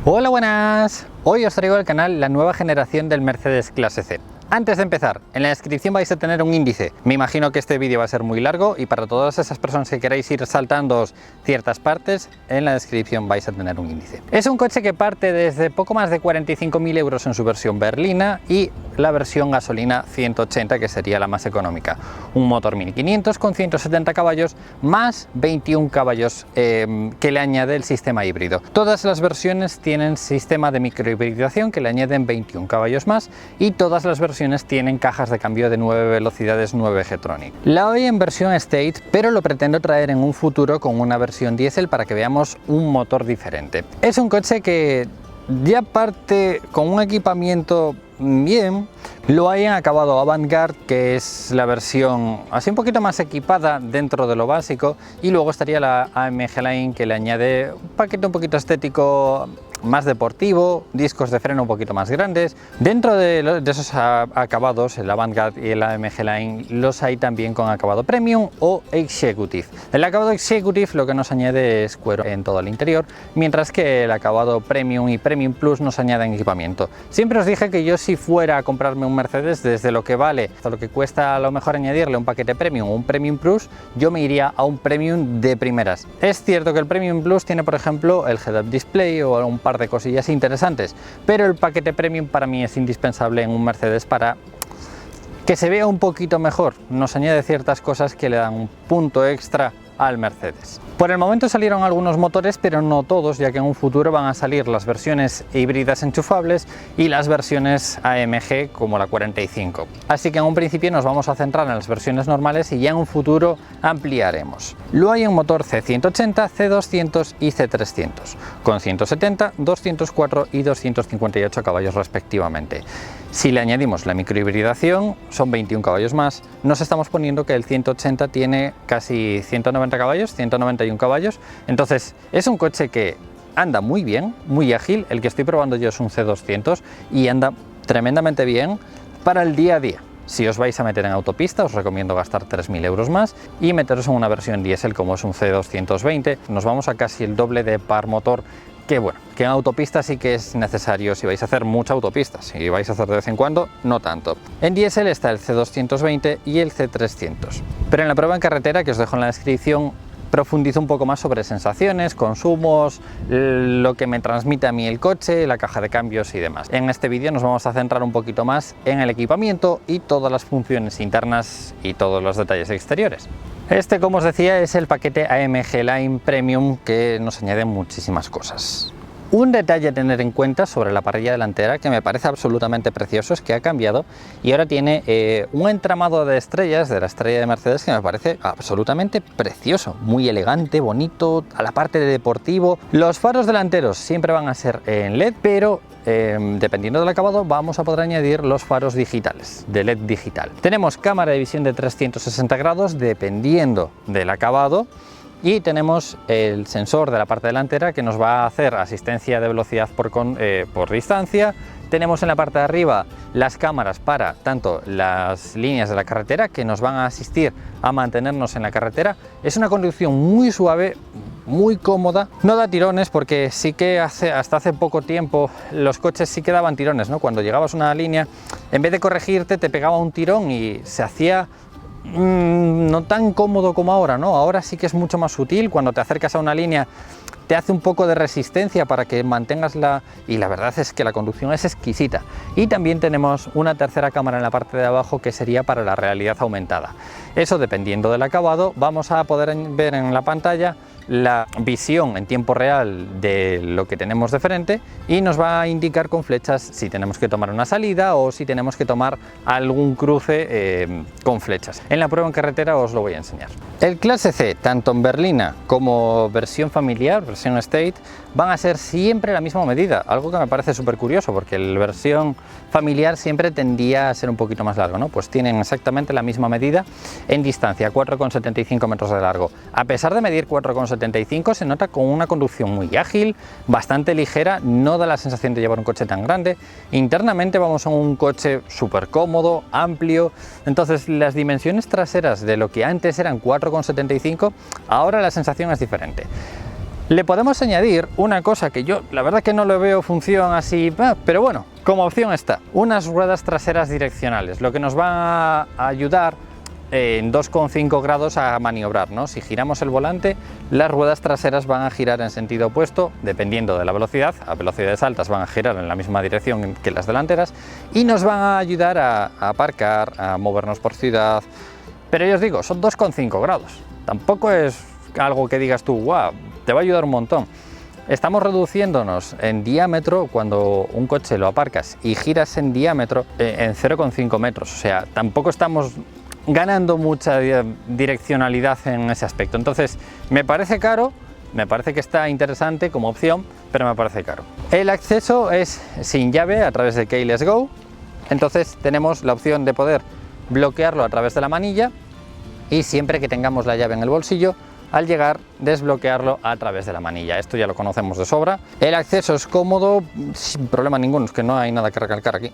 Hola, buenas. Hoy os traigo al canal la nueva generación del Mercedes Clase C. Antes de empezar, en la descripción vais a tener un índice. Me imagino que este vídeo va a ser muy largo y para todas esas personas que queráis ir saltando ciertas partes, en la descripción vais a tener un índice. Es un coche que parte desde poco más de 45.000 euros en su versión berlina y la versión gasolina 180, que sería la más económica. Un motor 1500 con 170 caballos más 21 caballos que le añade el sistema híbrido. Todas las versiones tienen sistema de microhibridación que le añaden 21 caballos más y todas las versiones tienen cajas de cambio de 9 velocidades 9 G-Tronic. La doy en versión State, pero lo pretendo traer en un futuro con una versión diésel para que veamos un motor diferente. Es un coche que ya parte con un equipamiento bien. Lo hay en acabado Avantgarde, que es la versión así un poquito más equipada dentro de lo básico, y luego estaría la AMG Line, que le añade un paquete un poquito estético más deportivo, discos de freno un poquito más grandes. Dentro de esos acabados, el Avantgarde y el AMG Line, los hay también con acabado Premium o Executive. El acabado Executive lo que nos añade es cuero en todo el interior, mientras que el acabado Premium y Premium Plus nos añaden equipamiento. Siempre os dije que yo, si fuera a comprarme un Mercedes, desde lo que vale hasta lo que cuesta a lo mejor añadirle un paquete Premium o un Premium Plus, yo me iría a un Premium de primeras. Es cierto que el Premium Plus tiene, por ejemplo, el Head-Up Display o un par de cosillas interesantes, pero el paquete Premium para mí es indispensable en un Mercedes para que se vea un poquito mejor. Nos añade ciertas cosas que le dan un punto extra al Mercedes. Por el momento salieron algunos motores, pero no todos, ya que en un futuro van a salir las versiones híbridas enchufables y las versiones AMG como la 45. Así que en un principio nos vamos a centrar en las versiones normales y ya en un futuro ampliaremos. Luego hay un motor C180, C200 y C300, con 170, 204 y 258 caballos respectivamente. Si le añadimos la microhibridación, son 21 caballos más. Nos estamos poniendo que el 180 tiene casi 190 caballos, 191 caballos. Entonces es un coche que anda muy bien, muy ágil. El que estoy probando yo es un C200 y anda tremendamente bien para el día a día. Si os vais a meter en autopista, os recomiendo gastar 3.000 euros más y meteros en una versión diésel como es un C220. Nos vamos a casi el doble de par motor, que bueno, que en autopista sí que es necesario si vais a hacer mucha autopista. Si vais a hacer de vez en cuando, no tanto. En diésel está el C220 y el C300. Pero en la prueba en carretera, que os dejo en la descripción, profundizo un poco más sobre sensaciones, consumos, lo que me transmite a mí el coche, la caja de cambios y demás. En este vídeo nos vamos a centrar un poquito más en el equipamiento y todas las funciones internas y todos los detalles exteriores. Este, como os decía, es el paquete AMG Line Premium, que nos añade muchísimas cosas. Un detalle a tener en cuenta sobre la parrilla delantera que me parece absolutamente precioso es que ha cambiado y ahora tiene un entramado de estrellas de la estrella de Mercedes que me parece absolutamente precioso, muy elegante, bonito, a la parte de deportivo. Los faros delanteros siempre van a ser en LED, pero dependiendo del acabado vamos a poder añadir los faros digitales, de LED digital. Tenemos cámara de visión de 360 grados dependiendo del acabado. Y tenemos el sensor de la parte delantera que nos va a hacer asistencia de velocidad por distancia. Tenemos en la parte de arriba las cámaras para tanto las líneas de la carretera, que nos van a asistir a mantenernos en la carretera. Es una conducción muy suave, muy cómoda. No da tirones, porque sí que hasta hace poco tiempo los coches sí que daban tirones, ¿no? Cuando llegabas a una línea, en vez de corregirte, te pegaba un tirón y se hacía no tan cómodo como ahora, ¿no? Ahora sí que es mucho más sutil. Cuando te acercas a una línea te hace un poco de resistencia para que mantengas y la verdad es que la conducción es exquisita. Y también tenemos una tercera cámara en la parte de abajo, que sería para la realidad aumentada. Eso, dependiendo del acabado, vamos a poder ver en la pantalla la visión en tiempo real de lo que tenemos de frente y nos va a indicar con flechas si tenemos que tomar una salida o si tenemos que tomar algún cruce con flechas. En la prueba en carretera os lo voy a enseñar. El Clase C, tanto en berlina como versión familiar, versión State, van a ser siempre la misma medida, algo que me parece súper curioso, porque la versión familiar siempre tendía a ser un poquito más largo, ¿no? Pues tienen exactamente la misma medida en distancia, 4,75 metros de largo. A pesar de medir 4,75, se nota con una conducción muy ágil, bastante ligera, no da la sensación de llevar un coche tan grande. Internamente vamos a un coche súper cómodo, amplio. Entonces las dimensiones traseras de lo que antes eran 4,75, ahora la sensación es diferente. Le podemos añadir una cosa que yo la verdad que no le veo función así, pero bueno, como opción está, unas ruedas traseras direccionales, lo que nos va a ayudar en 2,5 grados a maniobrar, ¿no? Si giramos el volante, las ruedas traseras van a girar en sentido opuesto, dependiendo de la velocidad. A velocidades altas van a girar en la misma dirección que las delanteras y nos van a ayudar a aparcar, a movernos por ciudad. Pero yo os digo, son 2,5 grados, tampoco es algo que digas tú, guau, te va a ayudar un montón. Estamos reduciéndonos en diámetro cuando un coche lo aparcas y giras en diámetro en 0,5 metros, o sea, tampoco estamos ganando mucha direccionalidad en ese aspecto. Entonces, me parece caro, me parece que está interesante como opción, pero me parece caro. El acceso es sin llave a través de Keyless Go, entonces tenemos la opción de poder bloquearlo a través de la manilla y siempre que tengamos la llave en el bolsillo, al llegar desbloquearlo a través de la manilla. Esto ya lo conocemos de sobra. El acceso es cómodo, sin problema ninguno, es que no hay nada que recalcar aquí.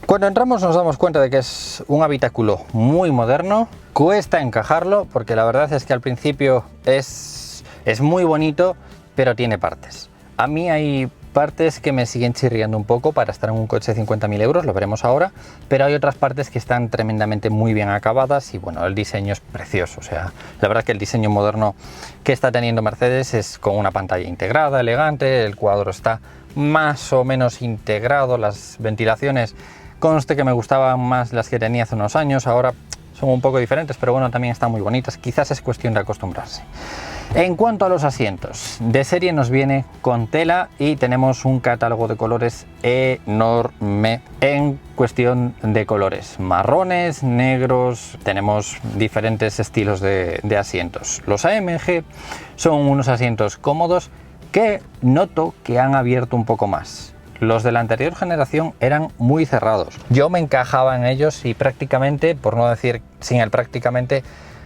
Cuando entramos nos damos cuenta de que es un habitáculo muy moderno, cuesta encajarlo porque la verdad es que al principio es muy bonito, pero tiene partes. A mí hay partes que me siguen chirriando un poco para estar en un coche de 50.000 euros, lo veremos ahora, pero hay otras partes que están tremendamente muy bien acabadas y bueno, el diseño es precioso, o sea, la verdad que el diseño moderno que está teniendo Mercedes es con una pantalla integrada, elegante, el cuadro está más o menos integrado, las ventilaciones, conste que me gustaban más las que tenía hace unos años, ahora son un poco diferentes, pero bueno, también están muy bonitas, quizás es cuestión de acostumbrarse. En cuanto a los asientos, de serie nos viene con tela y tenemos un catálogo de colores enorme en cuestión de colores, marrones, negros, tenemos diferentes estilos de asientos. Los AMG son unos asientos cómodos que noto que han abierto un poco más. Los de la anterior generación eran muy cerrados. Yo me encajaba en ellos y prácticamente, por no decir sin el prácticamente,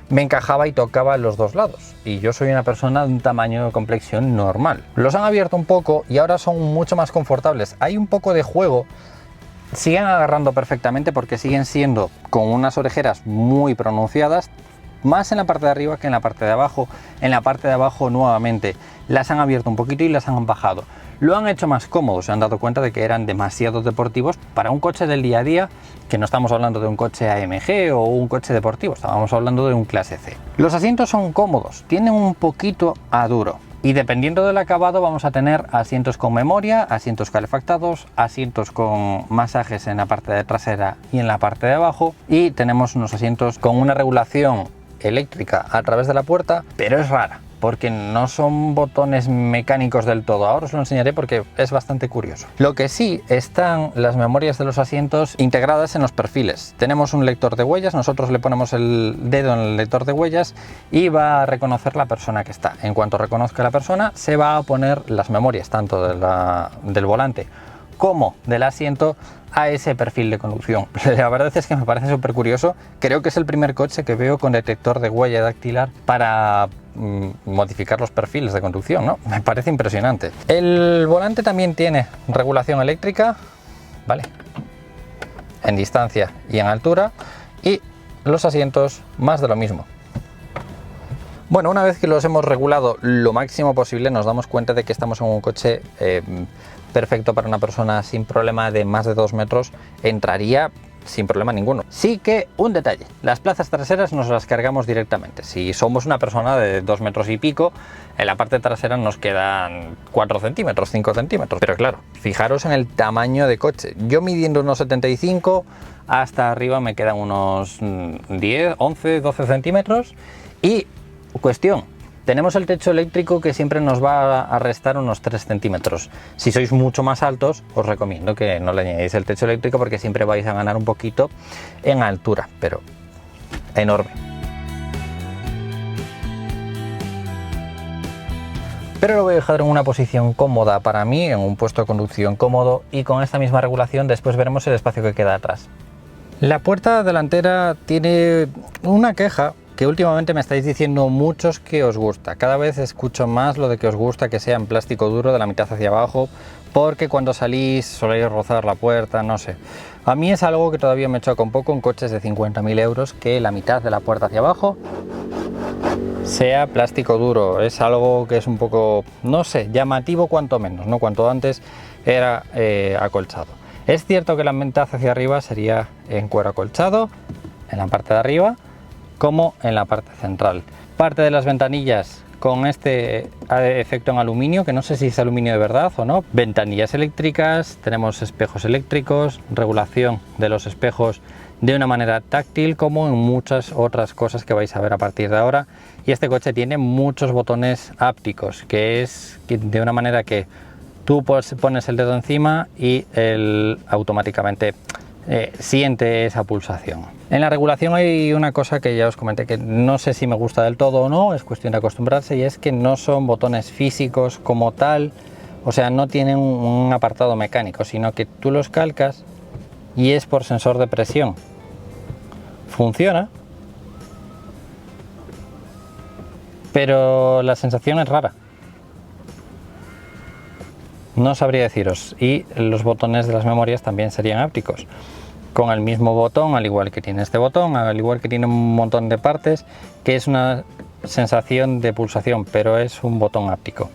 me encajaba y tocaba en los dos lados. Y yo soy una persona de un tamaño de complexión normal. Los han abierto un poco y ahora son mucho más confortables. Hay un poco de juego. Siguen agarrando perfectamente porque siguen siendo con unas orejeras muy pronunciadas, más en la parte de arriba que en la parte de abajo. En la parte de abajo nuevamente las han abierto un poquito y las han bajado. Lo han hecho más cómodo, se han dado cuenta de que eran demasiado deportivos para un coche del día a día, que no estamos hablando de un coche AMG o un coche deportivo, estábamos hablando de un clase C. Los asientos son cómodos, tienen un poquito a duro y dependiendo del acabado vamos a tener asientos con memoria, asientos calefactados, asientos con masajes en la parte de trasera y en la parte de abajo y tenemos unos asientos con una regulación eléctrica a través de la puerta, pero es rara, porque no son botones mecánicos del todo. Ahora os lo enseñaré porque es bastante curioso. Lo que sí están las memorias de los asientos integradas en los perfiles. Tenemos un lector de huellas, nosotros le ponemos el dedo en el lector de huellas y va a reconocer la persona que está. En cuanto reconozca a la persona, se va a poner las memorias tanto del volante como del asiento a ese perfil de conducción. La verdad es que me parece súper curioso. Creo que es el primer coche que veo con detector de huella dactilar para modificar los perfiles de conducción, ¿no? Me parece impresionante. El volante también tiene regulación eléctrica, ¿vale? En distancia y en altura, y los asientos más de lo mismo. Bueno, una vez que los hemos regulado lo máximo posible, nos damos cuenta de que estamos en un coche perfecto para una persona sin problema de más de 2 metros, entraría sin problema ninguno. Sí que un detalle, las plazas traseras nos las cargamos directamente. Si somos una persona de 2 metros y pico, en la parte trasera nos quedan 4 centímetros, 5 centímetros. Pero claro, fijaros en el tamaño de coche. Yo midiendo unos 75, hasta arriba me quedan unos 10, 11, 12 centímetros. Y cuestión, tenemos el techo eléctrico que siempre nos va a restar unos 3 centímetros. Si sois mucho más altos, os recomiendo que no le añadáis el techo eléctrico porque siempre vais a ganar un poquito en altura, pero enorme. Pero lo voy a dejar en una posición cómoda para mí, en un puesto de conducción cómodo y con esta misma regulación después veremos el espacio que queda atrás. La puerta delantera tiene una queja que últimamente me estáis diciendo muchos que os gusta. Cada vez escucho más lo de que os gusta que sea en plástico duro de la mitad hacia abajo, porque cuando salís soléis rozar la puerta, no sé. A mí es algo que todavía me choca un poco en coches de 50.000 euros, que la mitad de la puerta hacia abajo sea plástico duro. Es algo que es un poco, no sé, llamativo cuanto menos, ¿no? Cuanto antes era acolchado. Es cierto que la mitad hacia arriba sería en cuero acolchado, en la parte de arriba, como en la parte central. Parte de las ventanillas con este efecto en aluminio, que no sé si es aluminio de verdad o no. Ventanillas eléctricas, tenemos espejos eléctricos, regulación de los espejos de una manera táctil, como en muchas otras cosas que vais a ver a partir de ahora. Y este coche tiene muchos botones ápticos, que es de una manera que tú pones el dedo encima y él automáticamente siente esa pulsación. En la regulación hay una cosa que ya os comenté que no sé si me gusta del todo o no, es cuestión de acostumbrarse, y es que no son botones físicos como tal, o sea, no tienen un apartado mecánico, sino que tú los calcas y es por sensor de presión. Funciona, pero la sensación es rara. No sabría deciros. Y los botones de las memorias también serían ápticos, con el mismo botón, al igual que tiene este botón, al igual que tiene un montón de partes, que es una sensación de pulsación, pero es un botón áptico.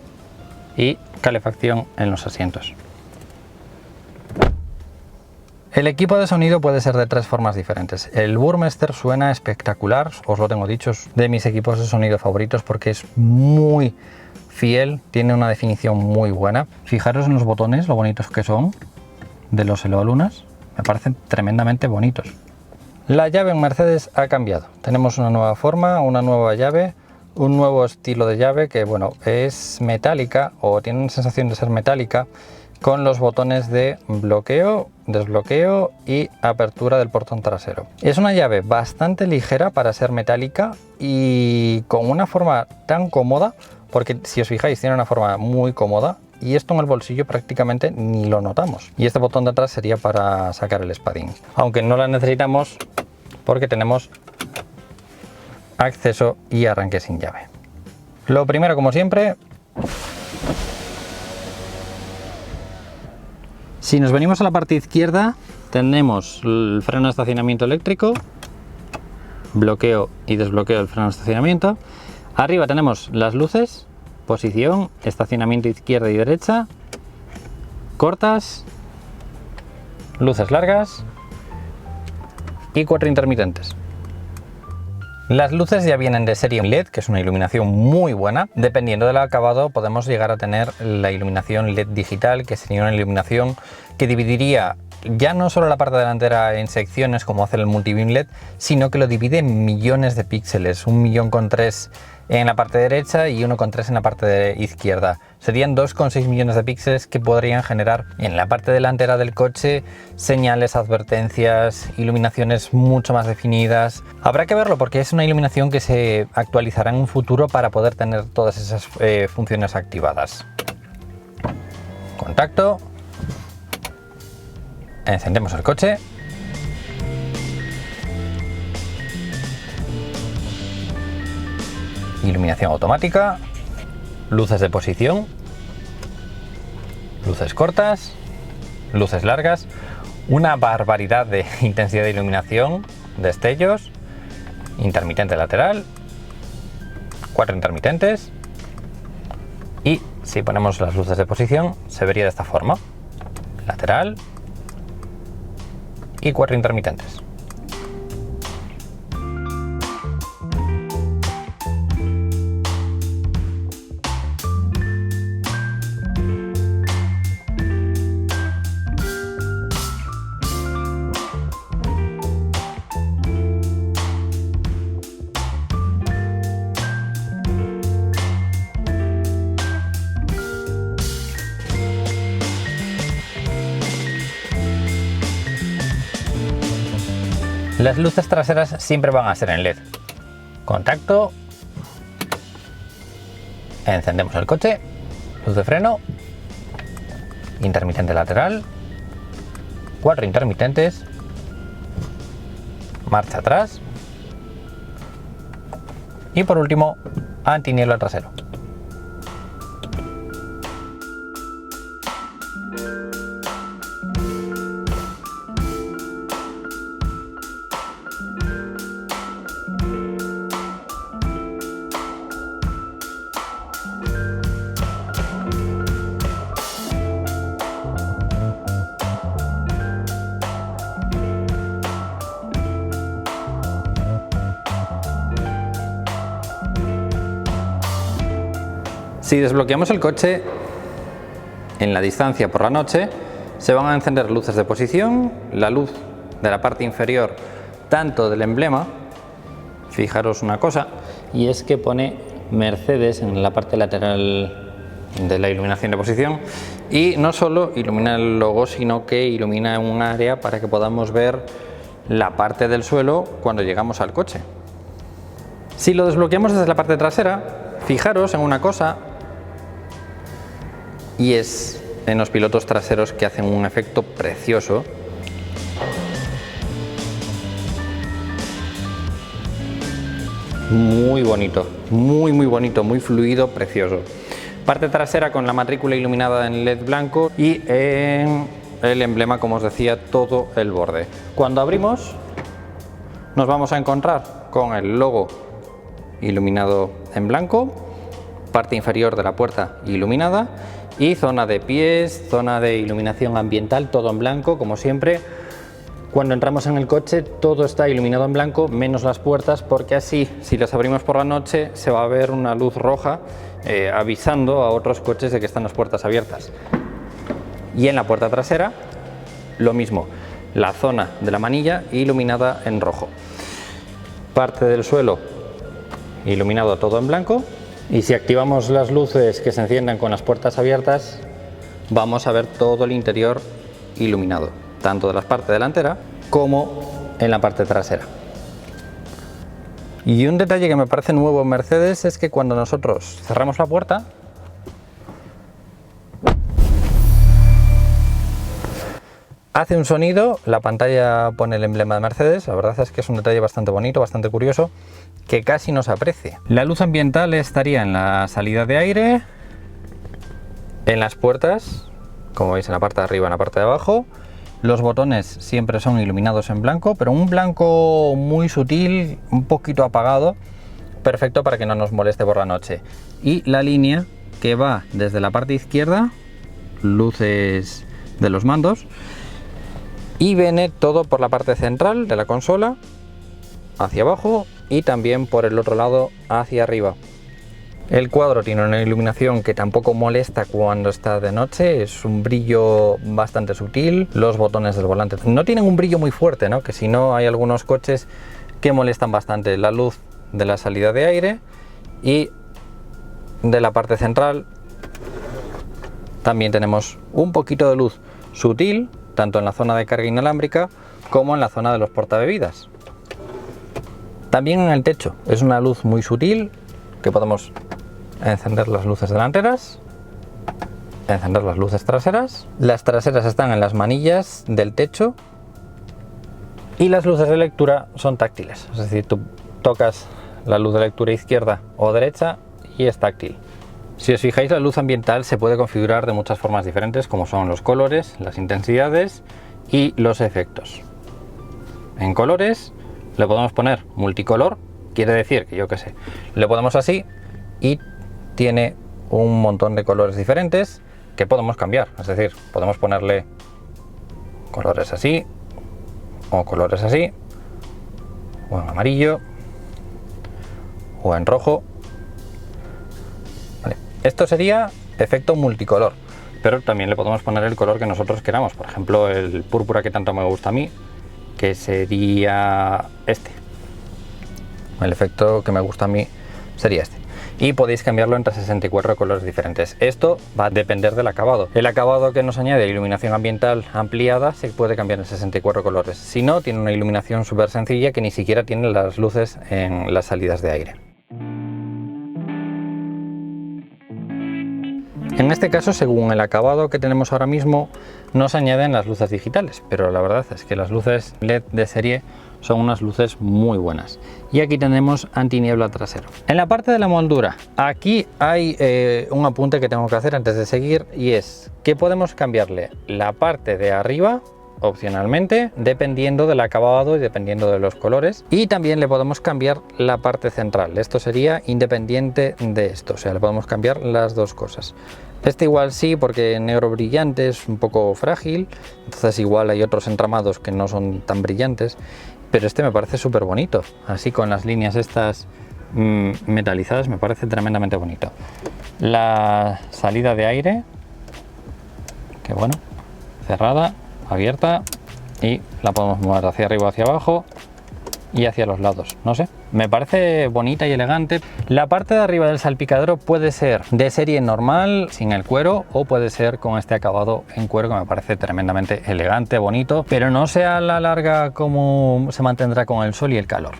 Y calefacción en los asientos. El equipo de sonido puede ser de tres formas diferentes. El Burmester suena espectacular, os lo tengo dicho, es de mis equipos de sonido favoritos porque es muy fiel, tiene una definición muy buena. Fijaros en los botones, lo bonitos que son, de los Eloalunas, me parecen tremendamente bonitos. La llave en Mercedes ha cambiado, tenemos una nueva forma, una nueva llave, un nuevo estilo de llave que, bueno, es metálica o tiene una sensación de ser metálica, con los botones de bloqueo, desbloqueo y apertura del portón trasero. Es una llave bastante ligera para ser metálica y con una forma tan cómoda, porque si os fijáis tiene una forma muy cómoda y esto en el bolsillo prácticamente ni lo notamos. Y este botón de atrás sería para sacar el espadín, aunque no la necesitamos porque tenemos acceso y arranque sin llave. Lo primero, como siempre, si nos venimos a la parte izquierda, tenemos el freno de estacionamiento eléctrico, bloqueo y desbloqueo del freno de estacionamiento. Arriba tenemos las luces, posición, estacionamiento izquierda y derecha, cortas, luces largas y 4 intermitentes. Las luces ya vienen de serie LED, que es una iluminación muy buena. Dependiendo del acabado podemos llegar a tener la iluminación LED digital, que sería una iluminación que dividiría ya no solo la parte delantera en secciones como hace el multibeam LED, sino que lo divide en millones de píxeles, 1,3 millones en la parte derecha y 1,3 millones en la parte izquierda. Serían 2,6 millones de píxeles que podrían generar en la parte delantera del coche señales, advertencias, iluminaciones mucho más definidas. Habrá que verlo porque es una iluminación que se actualizará en un futuro para poder tener todas esas funciones activadas. Contacto. Encendemos el coche. Iluminación automática, luces de posición, luces cortas, luces largas, una barbaridad de intensidad de iluminación, destellos, intermitente lateral, 4 intermitentes y si ponemos las luces de posición se vería de esta forma, lateral y 4 intermitentes. Las luces traseras siempre van a ser en LED. Contacto. Encendemos el coche. Luz de freno. Intermitente lateral. 4 intermitentes. Marcha atrás. Y por último, antiniebla trasero. Si desbloqueamos el coche, en la distancia por la noche, se van a encender luces de posición, la luz de la parte inferior, tanto del emblema, fijaros una cosa, y es que pone Mercedes en la parte lateral de la iluminación de posición, y no solo ilumina el logo, sino que ilumina un área para que podamos ver la parte del suelo cuando llegamos al coche. Si lo desbloqueamos desde la parte trasera, fijaros en una cosa, y es en los pilotos traseros, que hacen un efecto precioso. Muy bonito, muy bonito, muy fluido, precioso. Parte trasera con la matrícula iluminada en LED blanco y en el emblema, como os decía, todo el borde. Cuando abrimos nos vamos a encontrar con el logo iluminado en blanco, parte inferior de la puerta iluminada y zona de pies, zona de iluminación ambiental, todo en blanco como siempre. Cuando entramos en el coche todo está iluminado en blanco menos las puertas, porque así, si las abrimos por la noche, se va a ver una luz roja avisando a otros coches de que están las puertas abiertas. Y en la puerta trasera lo mismo, la zona de la manilla iluminada en rojo, parte del suelo iluminado todo en blanco. Y si activamos las luces que se enciendan con las puertas abiertas, vamos a ver todo el interior iluminado, tanto de la parte delantera como en la parte trasera. Y un detalle que me parece nuevo en Mercedes es que cuando nosotros cerramos la puerta, hace un sonido, la pantalla pone el emblema de Mercedes. La verdad es que es un detalle bastante bonito, bastante curioso, que casi no se aprecia. La luz ambiental estaría en la salida de aire, en las puertas, como veis, en la parte de arriba, en la parte de abajo. Los botones siempre son iluminados en blanco, pero un blanco muy sutil, un poquito apagado, perfecto para que no nos moleste por la noche. Y la línea que va desde la parte izquierda, luces de los mandos, y viene todo por la parte central de la consola, hacia abajo, y también por el otro lado hacia arriba. El cuadro tiene una iluminación que tampoco molesta cuando está de noche, es un brillo bastante sutil. Los botones del volante no tienen un brillo muy fuerte, ¿no? Que si no, hay algunos coches que molestan bastante. La luz de la salida de aire y de la parte central también tenemos un poquito de luz sutil, tanto en la zona de carga inalámbrica como en la zona de los portabebidas. También en el techo es una luz muy sutil, que podemos encender las luces delanteras, encender las luces traseras. Las traseras están en las manillas del techo y las luces de lectura son táctiles, es decir, tú tocas la luz de lectura izquierda o derecha y es táctil. Si os fijáis, la luz ambiental se puede configurar de muchas formas diferentes, como son los colores, las intensidades y los efectos. En colores le podemos poner multicolor, quiere decir que, yo qué sé, le ponemos así y tiene un montón de colores diferentes que podemos cambiar. Es decir, podemos ponerle colores así, o colores así, o en amarillo, o en rojo. Vale. Esto sería efecto multicolor, pero también le podemos poner el color que nosotros queramos. Por ejemplo, el púrpura, que tanto me gusta a mí, que sería este. El efecto que me gusta a mí sería este. Y podéis cambiarlo entre 64 colores diferentes. Esto va a depender del acabado. El acabado que nos añade iluminación ambiental ampliada se puede cambiar en 64 colores. Si no, tiene una iluminación súper sencilla que ni siquiera tiene las luces en las salidas de aire. En este caso, según el acabado que tenemos ahora mismo, nos añaden las luces digitales, pero la verdad es que las luces LED de serie son unas luces muy buenas. Y aquí tenemos antiniebla trasero. En la parte de la moldura, aquí hay un apunte que tengo que hacer antes de seguir, y es que podemos cambiarle la parte de arriba opcionalmente, dependiendo del acabado y dependiendo de los colores, y también le podemos cambiar la parte central. Esto sería independiente de esto, o sea, le podemos cambiar las dos cosas. Este igual sí, porque negro brillante es un poco frágil, entonces igual hay otros entramados que no son tan brillantes, pero este me parece súper bonito, así con las líneas estas metalizadas, me parece tremendamente bonito. La salida de aire, que bueno, cerrada, abierta, y la podemos mover hacia arriba, hacia abajo y hacia los lados, no sé, me parece bonita y elegante. La parte de arriba del salpicadero puede ser de serie normal, sin el cuero, o puede ser con este acabado en cuero, que me parece tremendamente elegante, bonito, pero no sé a la larga cómo se mantendrá con el sol y el calor.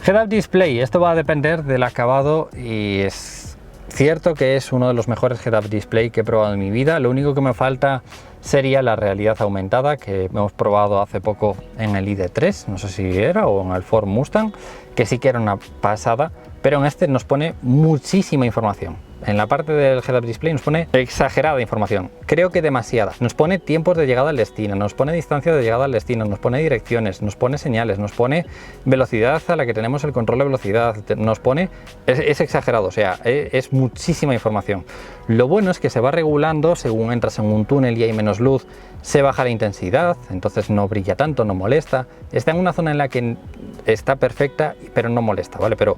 Head-up display, esto va a depender del acabado, y es cierto que es uno de los mejores head-up display que he probado en mi vida. Lo único que me falta sería la realidad aumentada, que hemos probado hace poco en el ID3, no sé si era, o en el Ford Mustang, que sí que era una pasada, pero en este nos pone muchísima información. En la parte del head-up display nos pone exagerada información, creo que demasiada. Nos pone tiempos de llegada al destino, nos pone distancia de llegada al destino, nos pone direcciones, nos pone señales, nos pone velocidad a la que tenemos el control de velocidad, nos pone... Es exagerado, o sea, es muchísima información. Lo bueno es que se va regulando según entras en un túnel y hay menos luz, se baja la intensidad, entonces no brilla tanto, no molesta. Está en una zona en la que está perfecta, pero no molesta, ¿vale? Pero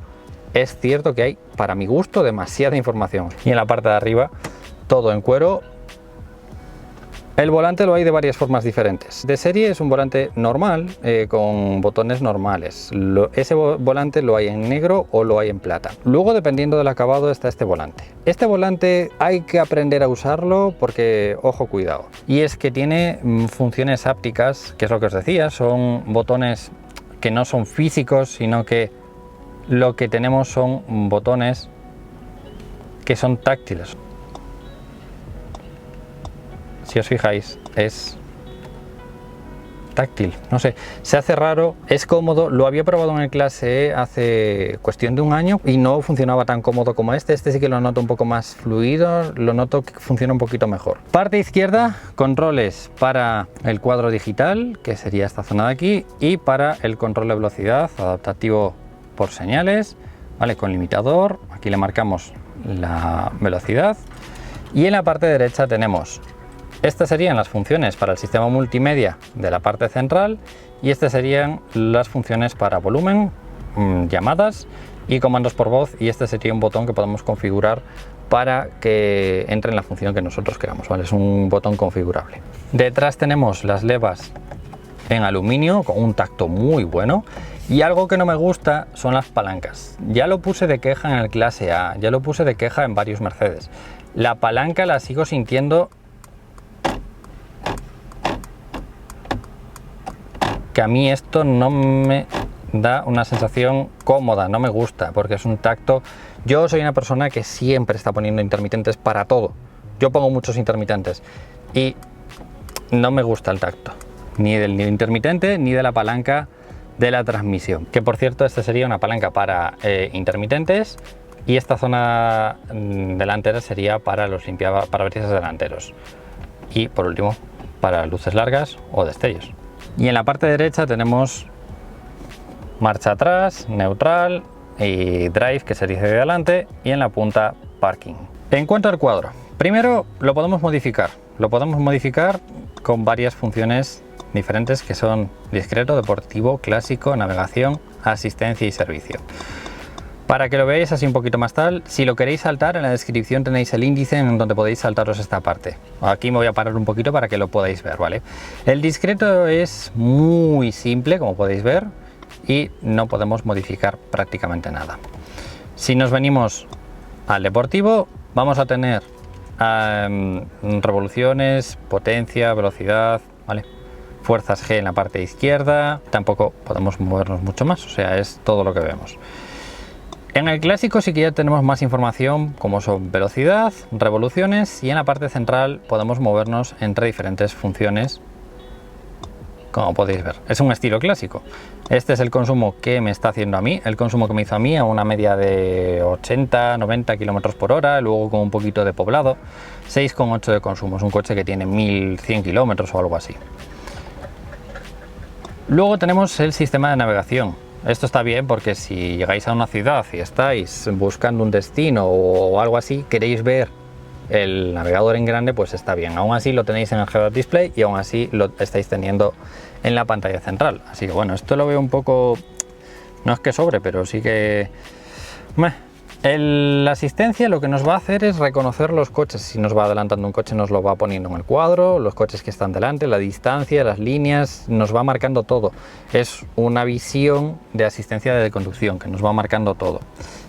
es cierto que hay, para mi gusto, demasiada información. Y en la parte de arriba, todo en cuero. El volante lo hay de varias formas diferentes. De serie es un volante normal, con botones normales. Ese volante lo hay en negro o lo hay en plata. Luego, dependiendo del acabado, está este volante. Este volante hay que aprender a usarlo porque, ojo, cuidado. Y es que tiene funciones hápticas, que es lo que os decía, son botones que no son físicos, sino que lo que tenemos son botones que son táctiles. Si os fijáis, es táctil, no sé, se hace raro, es cómodo. Lo había probado en el Clase E hace cuestión de un año y no funcionaba tan cómodo como este sí que lo noto un poco más fluido, lo noto que funciona un poquito mejor. Parte izquierda, controles para el cuadro digital, que sería esta zona de aquí, y para el control de velocidad adaptativo por señales, ¿vale? Con limitador, aquí le marcamos la velocidad, y en la parte derecha tenemos, estas serían las funciones para el sistema multimedia de la parte central, y estas serían las funciones para volumen, llamadas y comandos por voz, y este sería un botón que podemos configurar para que entre en la función que nosotros queramos, ¿vale? Es un botón configurable. Detrás tenemos las levas en aluminio con un tacto muy bueno. Y algo que no me gusta son las palancas. Ya lo puse de queja en el Clase A, ya lo puse de queja en varios Mercedes. La palanca la sigo sintiendo que a mí esto no me da una sensación cómoda, no me gusta, porque es un tacto... Yo soy una persona que siempre está poniendo intermitentes para todo. Yo pongo muchos intermitentes y no me gusta el tacto, ni del intermitente ni de la palanca de la transmisión, que por cierto esta sería una palanca para intermitentes, y esta zona delantera sería para los limpiaparabrisas delanteros, y por último para luces largas o destellos. Y en la parte derecha tenemos marcha atrás, neutral y drive, que sería de adelante, y en la punta parking. En cuanto al cuadro, primero lo podemos modificar con varias funciones diferentes, que son discreto, deportivo, clásico, navegación, asistencia y servicio. Para que lo veáis así un poquito más tal, si lo queréis saltar, en la descripción tenéis el índice en donde podéis saltaros esta parte. Aquí me voy a parar un poquito para que lo podáis ver, ¿vale? El discreto es muy simple, como podéis ver, y no podemos modificar prácticamente nada. Si nos venimos al deportivo, vamos a tener revoluciones, potencia, velocidad, ¿vale? Fuerzas G en la parte izquierda, tampoco podemos movernos mucho más, o sea, es todo lo que vemos. En el clásico sí que ya tenemos más información, como son velocidad, revoluciones, y en la parte central podemos movernos entre diferentes funciones, como podéis ver. Es un estilo clásico. Este es el consumo que me está haciendo a mí, el consumo que me hizo a mí, a una media de 80-90 km por hora, luego con un poquito de poblado, 6,8 de consumo. Es un coche que tiene 1100 km o algo así. Luego tenemos el sistema de navegación. Esto está bien porque si llegáis a una ciudad y estáis buscando un destino o algo así, queréis ver el navegador en grande, pues está bien. Aún así lo tenéis en el head-up display y aún así lo estáis teniendo en la pantalla central. Así que bueno, esto lo veo un poco, no es que sobre, pero sí que La asistencia lo que nos va a hacer es reconocer los coches. Si nos va adelantando un coche, nos lo va poniendo en el cuadro, los coches que están delante, la distancia, las líneas, nos va marcando todo. Es una visión de asistencia de conducción que nos va marcando todo.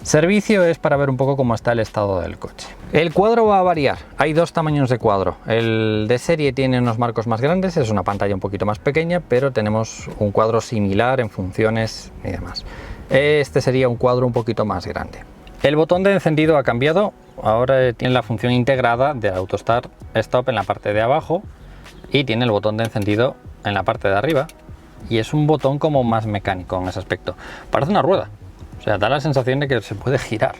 Servicio es para ver un poco cómo está el estado del coche. El cuadro va a variar, hay dos tamaños de cuadro. El de serie tiene unos marcos más grandes, es una pantalla un poquito más pequeña, pero tenemos un cuadro similar en funciones y demás. Este sería un cuadro un poquito más grande. El botón de encendido ha cambiado, ahora tiene la función integrada de Auto Start Stop en la parte de abajo y tiene el botón de encendido en la parte de arriba, y es un botón como más mecánico en ese aspecto. Parece una rueda, o sea, da la sensación de que se puede girar.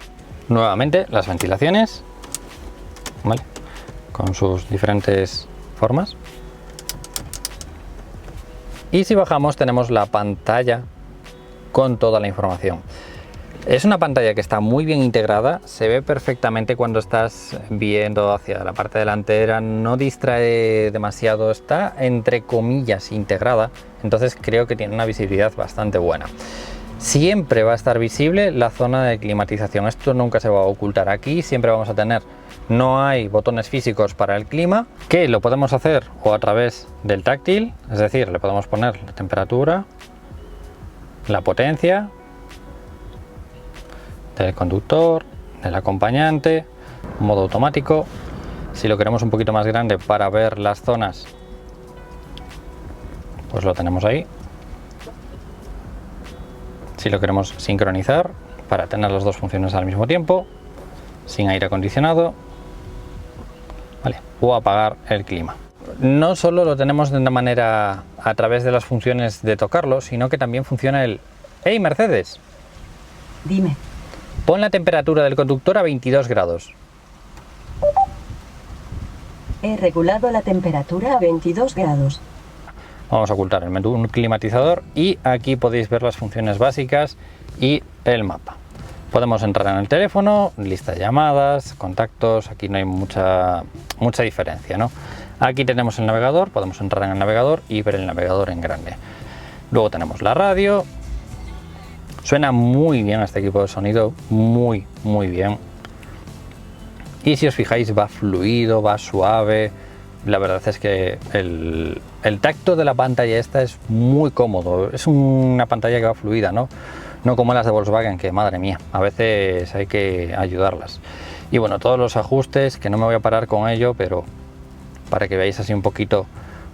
Nuevamente las ventilaciones, ¿vale?, con sus diferentes formas. Y si bajamos tenemos la pantalla con toda la información. Es una pantalla que está muy bien integrada, se ve perfectamente cuando estás viendo hacia la parte delantera, no distrae demasiado, está entre comillas integrada, entonces creo que tiene una visibilidad bastante buena. Siempre va a estar visible la zona de climatización, esto nunca se va a ocultar. Aquí siempre vamos a tener, no hay botones físicos para el clima, que lo podemos hacer o a través del táctil, es decir, le podemos poner la temperatura, la potencia del conductor, del acompañante, modo automático. Si lo queremos un poquito más grande para ver las zonas, pues lo tenemos ahí. Si lo queremos sincronizar para tener las dos funciones al mismo tiempo, sin aire acondicionado, ¿vale?, o apagar el clima. No solo lo tenemos de una manera a través de las funciones de tocarlo, sino que también funciona el "Hey Mercedes, dime, pon la temperatura del conductor a 22 grados. He regulado la temperatura a 22 grados. Vamos a ocultar el menú climatizador y aquí podéis ver las funciones básicas y el mapa. Podemos entrar en el teléfono, lista de llamadas, contactos, aquí no hay mucha diferencia, ¿no? Aquí tenemos el navegador, podemos entrar en el navegador y ver el navegador en grande. Luego tenemos la radio. Suena muy bien este equipo de sonido, muy bien. Y si os fijáis, va fluido, va suave. La verdad es que el tacto de la pantalla esta es muy cómodo. Es una pantalla que va fluida, ¿no? No como las de Volkswagen, que madre mía, a veces hay que ayudarlas. Y bueno, todos los ajustes, que no me voy a parar con ello, pero para que veáis así un poquito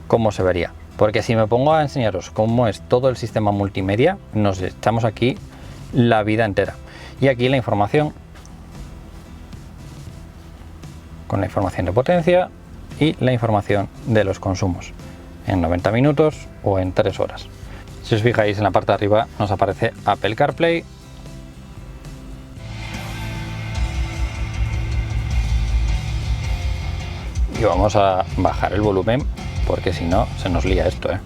cómo se vería. Porque si me pongo a enseñaros cómo es todo el sistema multimedia, nos echamos aquí la vida entera. Y aquí la información, con la información de potencia y la información de los consumos, en 90 minutos o en 3 horas. Si os fijáis, en la parte de arriba nos aparece Apple CarPlay. Y vamos a bajar el volumen, porque si no se nos lía esto, ¿eh?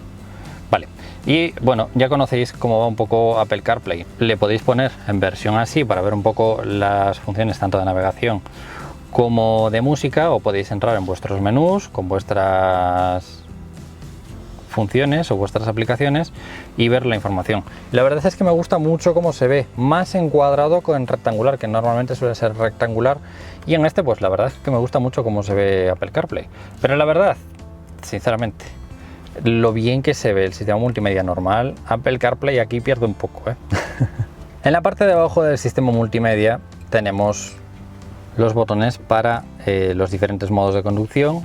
Vale, y bueno, ya conocéis cómo va un poco Apple CarPlay. Le podéis poner en versión así para ver un poco las funciones tanto de navegación como de música, o podéis entrar en vuestros menús con vuestras funciones o vuestras aplicaciones y ver la información. La verdad es que me gusta mucho cómo se ve, más encuadrado con rectangular, que normalmente suele ser rectangular, y en este pues la verdad es que me gusta mucho cómo se ve Apple CarPlay. Pero la verdad, sinceramente, lo bien que se ve el sistema multimedia normal, Apple CarPlay aquí pierde un poco, ¿eh? En la parte de abajo del sistema multimedia tenemos los botones para los diferentes modos de conducción,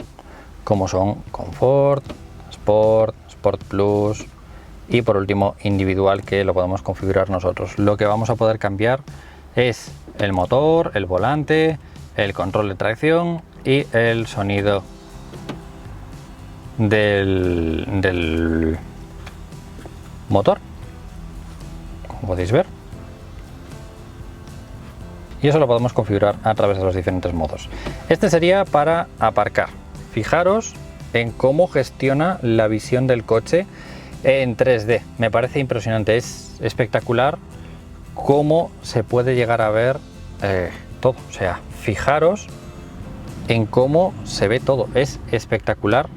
como son Confort, Sport, Sport Plus y por último Individual, que lo podemos configurar nosotros. Lo que vamos a poder cambiar es el motor, el volante, el control de tracción y el sonido del motor, como podéis ver. Y eso lo podemos configurar a través de los diferentes modos. Este sería para aparcar. Fijaros en cómo gestiona la visión del coche en 3D. Me parece impresionante, es espectacular cómo se puede llegar a ver todo. O sea, fijaros en cómo se ve todo, es espectacular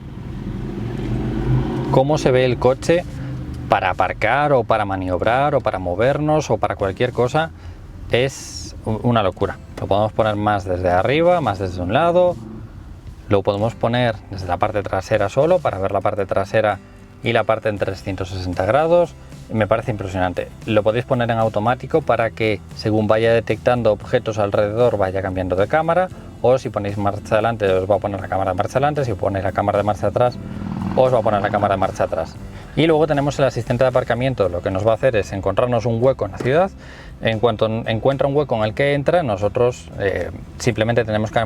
cómo se ve el coche para aparcar o para maniobrar o para movernos o para cualquier cosa. es una locura. Lo podemos poner más desde arriba, más desde un lado, lo podemos poner desde la parte trasera solo para ver la parte trasera y la parte en 360 grados. Me parece impresionante. Lo podéis poner en automático para que según vaya detectando objetos alrededor vaya cambiando de cámara, o si ponéis marcha adelante os va a poner la cámara de marcha adelante, si ponéis la cámara de marcha atrás os va a poner la cámara de marcha atrás. Y luego tenemos el asistente de aparcamiento. Lo que nos va a hacer es encontrarnos un hueco en la ciudad. En cuanto encuentra un hueco en el que entra, nosotros simplemente tenemos que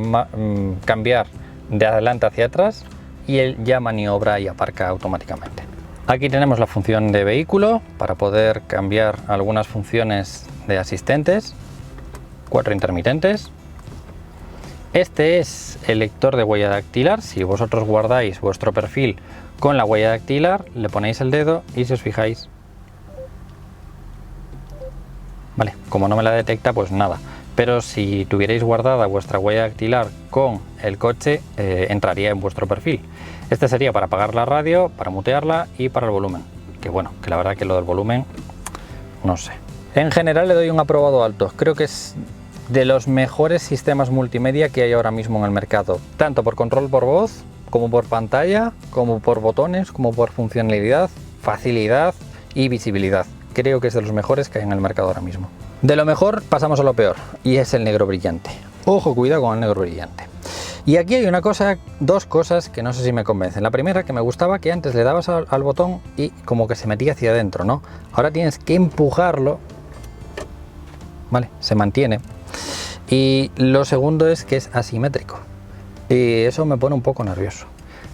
cambiar de adelante hacia atrás y él ya maniobra y aparca automáticamente. Aquí tenemos la función de vehículo para poder cambiar algunas funciones de asistentes, 4 intermitentes. Este es el lector de huella dactilar. Si vosotros guardáis vuestro perfil con la huella dactilar, le ponéis el dedo y si os fijáis, vale, como no me la detecta, pues nada. Pero si tuvierais guardada vuestra huella dactilar con el coche, entraría en vuestro perfil. Este sería para apagar la radio, para mutearla y para el volumen. Que bueno, que la verdad que lo del volumen, no sé. En general le doy un aprobado alto. Creo que es de los mejores sistemas multimedia que hay ahora mismo en el mercado. Tanto por control por voz, como por pantalla, como por botones, como por funcionalidad, facilidad y visibilidad. Creo que es de los mejores que hay en el mercado ahora mismo. De lo mejor pasamos a lo peor, y es el negro brillante. Ojo, cuidado con el negro brillante. Y aquí hay dos cosas que no sé si me convencen. La primera, que me gustaba que antes le dabas al botón y como que se metía hacia adentro, ¿no? Ahora tienes que empujarlo, ¿vale? Se mantiene. Y lo segundo es que es asimétrico. Y eso me pone un poco nervioso.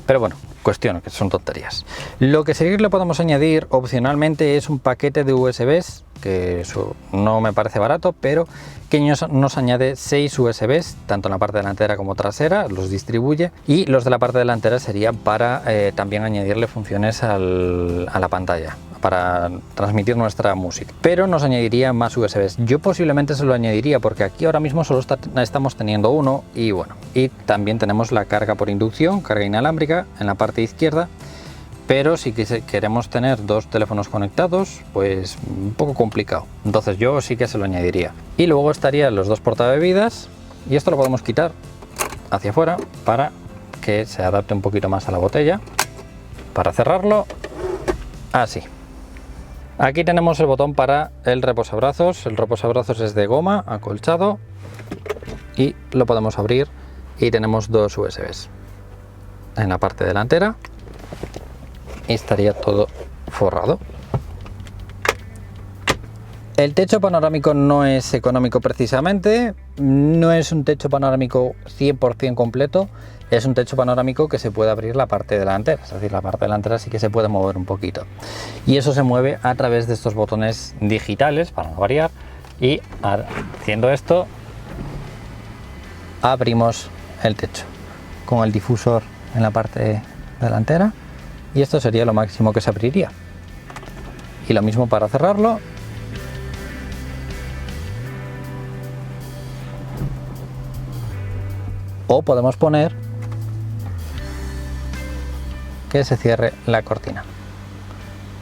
Pero bueno, cuestión, que son tonterías. Lo que sí que le podemos añadir opcionalmente es un paquete de USBs, que eso no me parece barato, pero que nos añade 6 USBs, tanto en la parte delantera como trasera, los distribuye, y los de la parte delantera serían para también añadirle funciones a la pantalla, para transmitir nuestra música, pero nos añadiría más USBs. Yo posiblemente se lo añadiría porque aquí ahora mismo solo estamos teniendo uno, y bueno, y también tenemos la carga por inducción, carga inalámbrica en la parte izquierda. Pero si queremos tener 2 teléfonos conectados, pues un poco complicado. Entonces yo sí que se lo añadiría. Y luego estarían los 2 portabebidas, y esto lo podemos quitar hacia afuera para que se adapte un poquito más a la botella. Para cerrarlo, así. Aquí tenemos el botón para el reposabrazos. El reposabrazos es de goma, acolchado, y lo podemos abrir y tenemos 2 USBs en la parte delantera. Y estaría todo forrado. El techo panorámico no es económico precisamente, no es un techo panorámico 100% completo, es un techo panorámico que se puede abrir la parte delantera, es decir, la parte delantera sí que se puede mover un poquito. Y eso se mueve a través de estos botones digitales, para no variar, y haciendo esto abrimos el techo con el difusor en la parte delantera. Y esto sería lo máximo que se abriría. Y lo mismo para cerrarlo. O podemos poner que se cierre la cortina,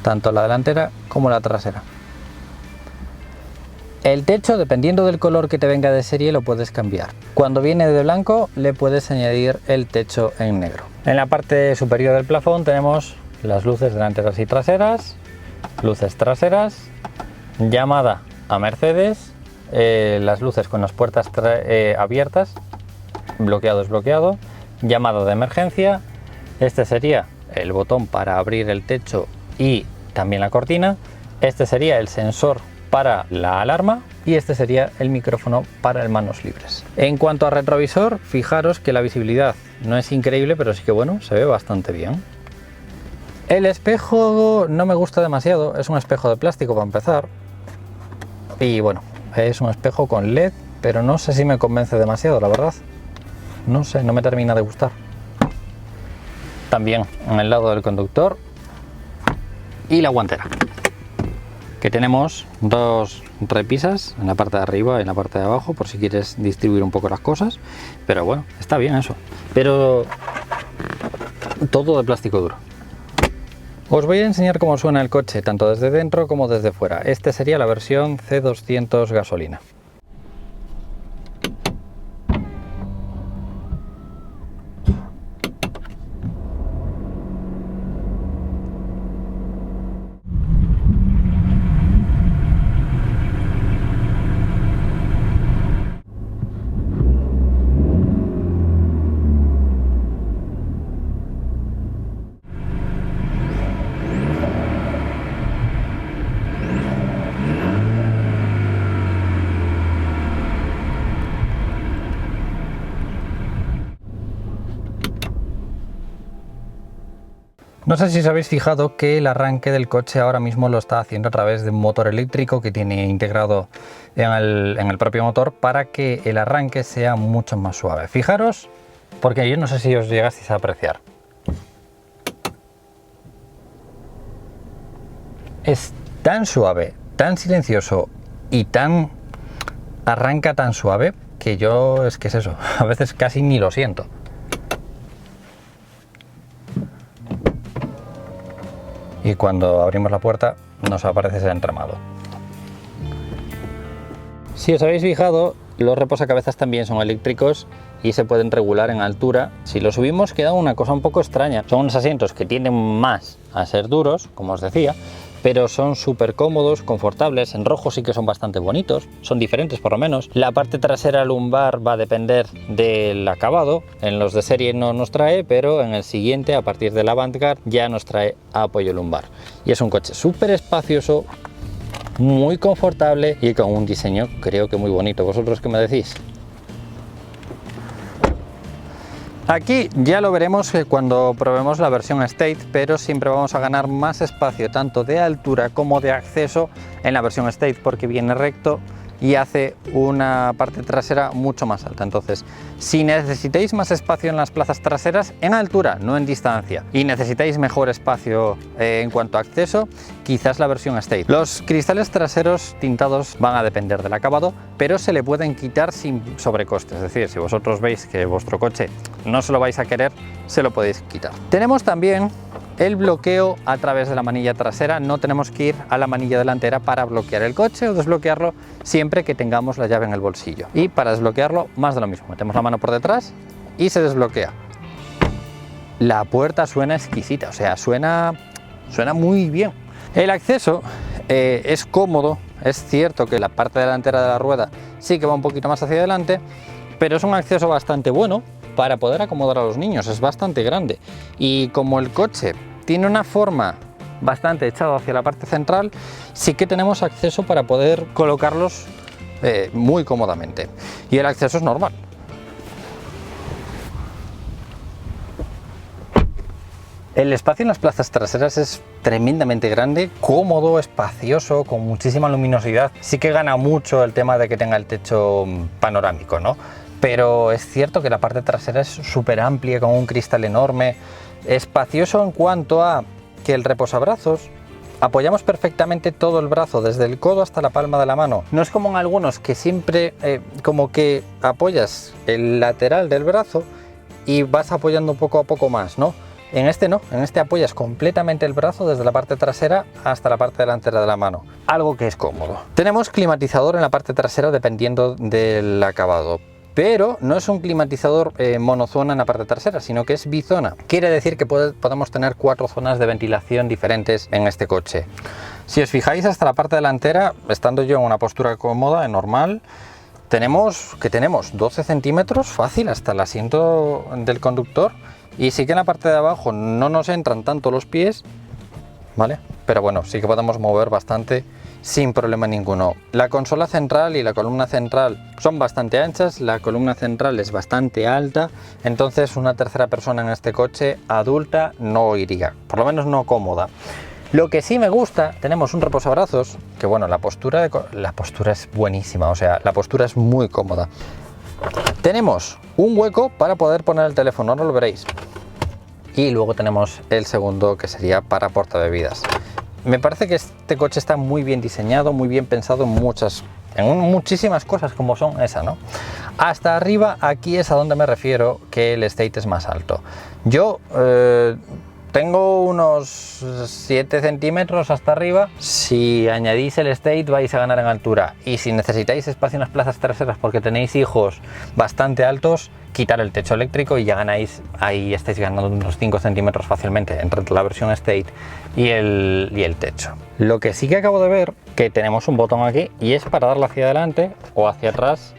tanto la delantera como la trasera. El techo, dependiendo del color que te venga de serie, lo puedes cambiar. Cuando viene de blanco, le puedes añadir el techo en negro. En la parte superior del plafón tenemos las luces delanteras y traseras, luces traseras, llamada a Mercedes, las luces con las puertas abiertas, bloqueado, desbloqueado, llamada de emergencia. Este sería el botón para abrir el techo y también la cortina. Este sería el sensor para la alarma y este sería el micrófono para el manos libres. En cuanto a retrovisor, fijaros que la visibilidad no es increíble, pero sí que bueno, se ve bastante bien. El espejo no me gusta demasiado, es un espejo de plástico para empezar y bueno, es un espejo con LED, pero no sé si me convence demasiado, la verdad. No sé, no me termina de gustar. También en el lado del conductor y la guantera, que tenemos 2 repisas en la parte de arriba y en la parte de abajo por si quieres distribuir un poco las cosas, pero bueno, está bien eso, pero todo de plástico duro. Os voy a enseñar cómo suena el coche tanto desde dentro como desde fuera. Este sería la versión C200 gasolina. No sé si os habéis fijado que el arranque del coche ahora mismo lo está haciendo a través de un motor eléctrico que tiene integrado en el propio motor para que el arranque sea mucho más suave. Fijaros, porque yo no sé si os llegasteis a apreciar. Es tan suave, tan silencioso y arranca tan suave que yo es eso, a veces casi ni lo siento. Y cuando abrimos la puerta nos aparece ese entramado. Si os habéis fijado, los reposacabezas también son eléctricos y se pueden regular en altura. Si lo subimos queda una cosa un poco extraña. Son unos asientos que tienden más a ser duros, como os decía, pero son súper cómodos, confortables. En rojo sí que son bastante bonitos, son diferentes por lo menos. La parte trasera lumbar va a depender del acabado. En los de serie no nos trae, pero en el siguiente, a partir del Avantgarde, ya nos trae apoyo lumbar. Y es un coche súper espacioso, muy confortable y con un diseño creo que muy bonito. ¿Vosotros qué me decís? Aquí ya lo veremos cuando probemos la versión State, pero siempre vamos a ganar más espacio tanto de altura como de acceso en la versión State porque viene recto y hace una parte trasera mucho más alta. Entonces, si necesitáis más espacio en las plazas traseras, en altura, no en distancia, y necesitáis mejor espacio en cuanto a acceso, quizás la versión State. Los cristales traseros tintados van a depender del acabado, pero se le pueden quitar sin sobrecoste. Es decir, si vosotros veis que vuestro coche no se lo vais a querer, se lo podéis quitar. Tenemos también el bloqueo a través de la manilla trasera. No tenemos que ir a la manilla delantera para bloquear el coche o desbloquearlo siempre que tengamos la llave en el bolsillo. Y para desbloquearlo, más de lo mismo. Metemos la mano por detrás y se desbloquea. La puerta suena exquisita, o sea, suena muy bien. El acceso es cómodo. Es cierto que la parte delantera de la rueda sí que va un poquito más hacia adelante, pero es un acceso bastante bueno para poder acomodar a los niños. Es bastante grande y como el coche tiene una forma bastante echada hacia la parte central, sí que tenemos acceso para poder colocarlos muy cómodamente, y el acceso es normal. El espacio en las plazas traseras es tremendamente grande, cómodo, espacioso, con muchísima luminosidad. Sí que gana mucho el tema de que tenga el techo panorámico, ¿no? Pero es cierto que la parte trasera es súper amplia, con un cristal enorme, espacioso en cuanto a que el reposabrazos apoyamos perfectamente todo el brazo, desde el codo hasta la palma de la mano. No es como en algunos que siempre como que apoyas el lateral del brazo y vas apoyando poco a poco más, ¿no? En este no, en este apoyas completamente el brazo desde la parte trasera hasta la parte delantera de la mano, algo que es cómodo. Tenemos climatizador en la parte trasera dependiendo del acabado, pero no es un climatizador monozona en la parte trasera, sino que es bizona. Quiere decir que podemos tener 4 zonas de ventilación diferentes en este coche. Si os fijáis, hasta la parte delantera, estando yo en una postura cómoda, normal, tenemos 12 centímetros fácil hasta el asiento del conductor, y sí que en la parte de abajo no nos entran tanto los pies, ¿vale? Pero bueno, sí que podemos mover bastante sin problema ninguno. La consola central y la columna central son bastante anchas, la columna central es bastante alta, entonces una tercera persona en este coche adulta no iría, por lo menos no cómoda. Lo que sí me gusta, tenemos un reposabrazos, que bueno, la postura es buenísima, o sea, la postura es muy cómoda. Tenemos un hueco para poder poner el teléfono, ahora lo veréis. Y luego tenemos el segundo, que sería para portabebidas. Me parece que este coche está muy bien diseñado, muy bien pensado en muchísimas cosas, como son esa, ¿no? Hasta arriba, aquí es a donde me refiero que el State es más alto. Yo tengo unos 7 centímetros hasta arriba. Si añadís el State vais a ganar en altura, y si necesitáis espacio en las plazas traseras porque tenéis hijos bastante altos, quitar el techo eléctrico y ya ganáis, ahí estáis ganando unos 5 centímetros fácilmente entre la versión State y el techo. Lo que sí que acabo de ver, que tenemos un botón aquí y es para darle hacia adelante o hacia atrás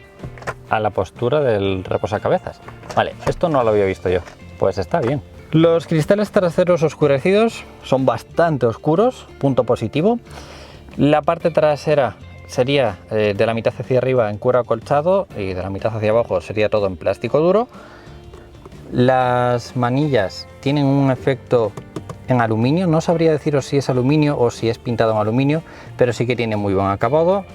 a la postura del reposacabezas. Vale, esto no lo había visto yo, pues está bien. Los cristales traseros oscurecidos son bastante oscuros, punto positivo. La parte trasera sería de la mitad hacia arriba en cuero acolchado y de la mitad hacia abajo sería todo en plástico duro. Las manillas tienen un efecto en aluminio. No sabría deciros si es aluminio o si es pintado en aluminio, pero sí que tiene muy buen acabado.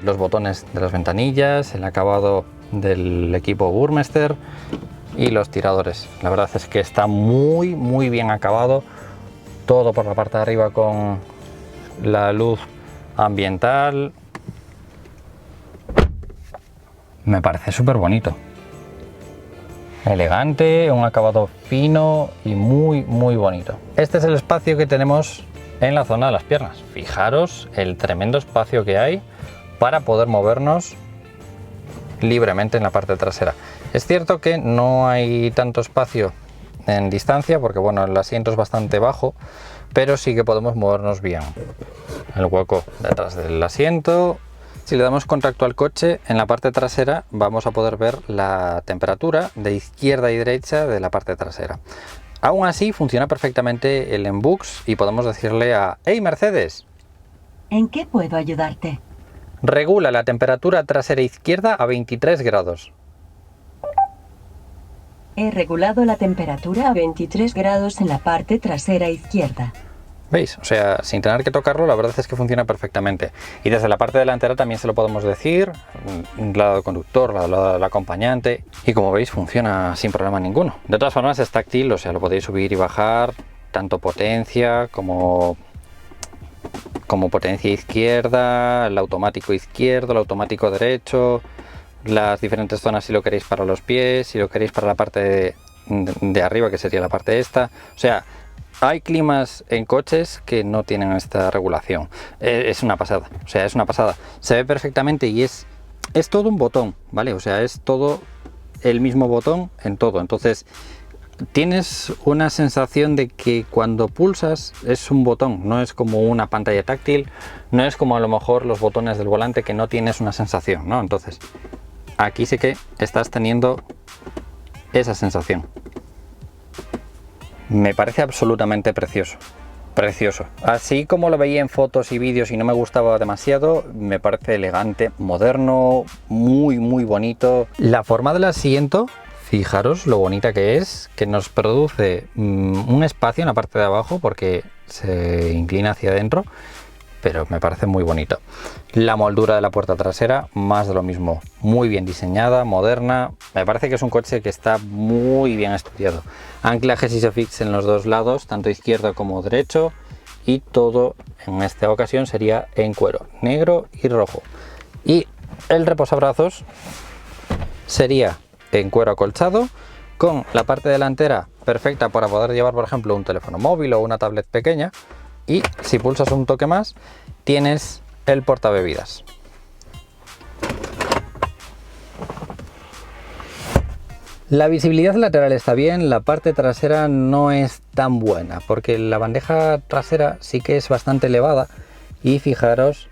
Los botones de las ventanillas, el acabado del equipo Burmester y los tiradores. La verdad es que está muy bien acabado. Todo por la parte de arriba con la luz ambiental. Me parece súper bonito. Elegante, un acabado fino y muy bonito. Este es el espacio que tenemos en la zona de las piernas. Fijaros el tremendo espacio que hay para poder movernos libremente en la parte trasera. Es cierto que no hay tanto espacio en distancia porque bueno, el asiento es bastante bajo, pero sí que podemos movernos bien. El hueco detrás del asiento. Si le damos contacto al coche, en la parte trasera vamos a poder ver la temperatura de izquierda y derecha de la parte trasera. Aún así funciona perfectamente el Enbux y podemos decirle a "Hey Mercedes, ¿En qué puedo ayudarte? regula la temperatura trasera izquierda a 23 grados. He regulado la temperatura a 23 grados en la parte trasera izquierda. ¿Veis? O sea, sin tener que tocarlo, la verdad es que funciona perfectamente. Y desde la parte delantera también se lo podemos decir, lado del conductor, lado del acompañante. Y como veis, funciona sin problema ninguno. De todas formas, es táctil, o sea, lo podéis subir y bajar, tanto potencia como potencia izquierda, el automático izquierdo, el automático derecho, las diferentes zonas si lo queréis para los pies, si lo queréis para la parte de arriba, que sería la parte esta. O sea, hay climas en coches que no tienen esta regulación. Es una pasada, o sea, es una pasada. Se ve perfectamente y es todo un botón, ¿vale? O sea, es todo el mismo botón en todo. Entonces, tienes una sensación de que cuando pulsas es un botón, no es como una pantalla táctil, no es como a lo mejor los botones del volante que no tienes una sensación, ¿no? Entonces, aquí sí que estás teniendo esa sensación. Me parece absolutamente precioso, precioso. Así como lo veía en fotos y vídeos y no me gustaba demasiado, me parece elegante, moderno, muy bonito. La forma del asiento, fijaros lo bonita que es, que nos produce un espacio en la parte de abajo porque se inclina hacia adentro, pero me parece muy bonito. La moldura de la puerta trasera, más de lo mismo, muy bien diseñada, moderna. Me parece que es un coche que está muy bien estudiado. Anclajes Isofix en los dos lados, tanto izquierdo como derecho, y todo en esta ocasión sería en cuero, negro y rojo. Y el reposabrazos sería en cuero acolchado, con la parte delantera perfecta para poder llevar, por ejemplo, un teléfono móvil o una tablet pequeña. Y si pulsas un toque más, tienes el portabebidas. La visibilidad lateral está bien, la parte trasera no es tan buena, porque la bandeja trasera sí que es bastante elevada y fijaros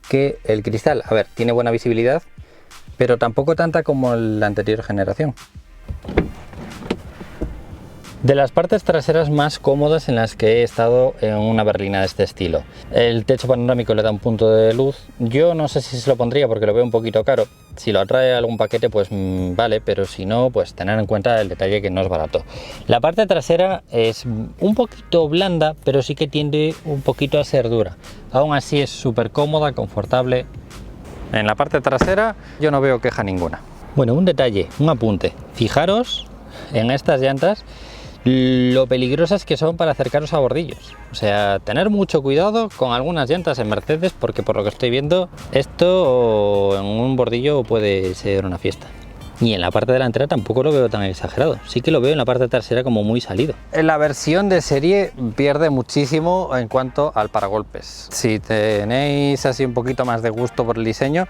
que el cristal, a ver, tiene buena visibilidad, pero tampoco tanta como la anterior generación. De las partes traseras más cómodas en las que he estado en una berlina de este estilo. El techo panorámico le da un punto de luz. Yo no sé si se lo pondría porque lo veo un poquito caro. Si lo atrae algún paquete, pues vale, pero si no, pues tener en cuenta el detalle que no es barato. La parte trasera es un poquito blanda, pero sí que tiende un poquito a ser dura. Aún así es súper cómoda, confortable. En la parte trasera yo no veo queja ninguna. Bueno, un detalle, un apunte. Fijaros en estas llantas lo peligrosas que son para acercaros a bordillos. O sea, tener mucho cuidado con algunas llantas en Mercedes porque por lo que estoy viendo esto en un bordillo puede ser una fiesta. Y en la parte delantera tampoco lo veo tan exagerado, sí que lo veo en la parte trasera como muy salido. En la versión de serie pierde muchísimo en cuanto al paragolpes. Si tenéis así un poquito más de gusto por el diseño,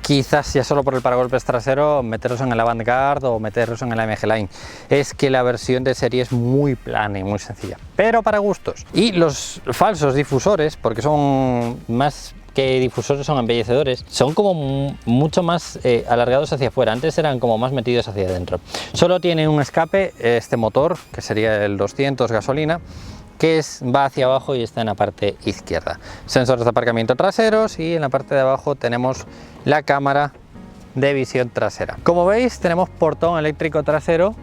quizás ya solo por el paragolpes trasero meteros en el Avantgarde o meteros en el AMG Line. Es que la versión de serie es muy plana y muy sencilla, pero para gustos. Y los falsos difusores, porque son más que difusores, son embellecedores, son como mucho más alargados hacia afuera. Antes eran como más metidos hacia adentro. Solo tiene un escape este motor, que sería el 200 gasolina, que va hacia abajo y está en la parte izquierda. Sensores de aparcamiento traseros y en la parte de abajo tenemos la cámara de visión trasera. Como veis, tenemos portón eléctrico trasero